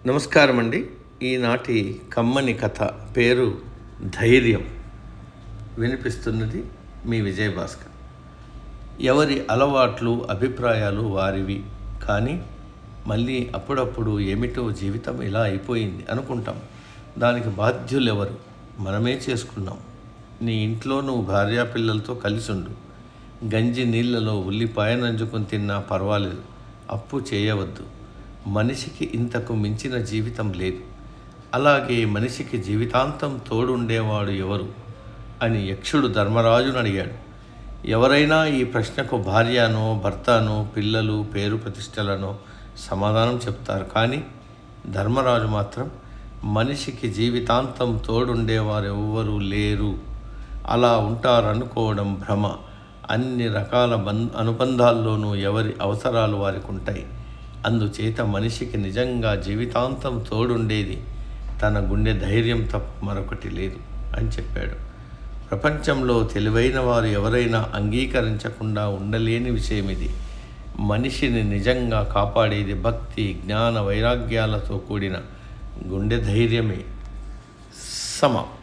నమస్కారం అండి. ఈనాటి కమ్మని కథ పేరు ధైర్యం. వినిపిస్తున్నది మీ విజయభాస్కర్. ఎవరి అలవాట్లు అభిప్రాయాలు వారివి, కానీ మళ్ళీ అప్పుడప్పుడు ఏమిటో జీవితం ఇలా అయిపోయింది అనుకుంటాం. దానికి బాధ్యులెవరు? మనమే చేసుకున్నాం. నీ ఇంట్లో నువ్వు భార్యాపిల్లలతో కలిసి ఉండు. గంజి నీళ్లలో ఉల్లిపాయ నంజుకొని తిన్నా పర్వాలేదు. అప్పు చేయవద్దు. మనిషికి ఇంతకు మించిన జీవితం లేదు. అలాగే మనిషికి జీవితాంతం తోడుండేవాడు ఎవరు అని యక్షుడు ధర్మరాజును అడిగాడు. ఎవరైనా ఈ ప్రశ్నకు భార్యనో భర్తనో పిల్లలు పేరు ప్రతిష్టలనో సమాధానం చెప్తారు. కానీ ధర్మరాజు మాత్రం మనిషికి జీవితాంతం తోడుండేవారు ఎవ్వరూ లేరు, అలా ఉంటారనుకోవడం భ్రమ. అన్ని రకాల అనుబంధాల్లోనూ ఎవరి అవసరాలు వారికి ఉంటాయి. అందుచేత మనిషికి నిజంగా జీవితాంతం తోడుండేది తన గుండె ధైర్యం తప్ప మరొకటి లేదు అని చెప్పాడు. ప్రపంచంలో తెలివైన వారు ఎవరైనా అంగీకరించకుండా ఉండలేని విషయం ఇది. మనిషిని నిజంగా కాపాడేది భక్తి, జ్ఞాన, వైరాగ్యాలతో కూడిన గుండె ధైర్యమే. సమాప్తం.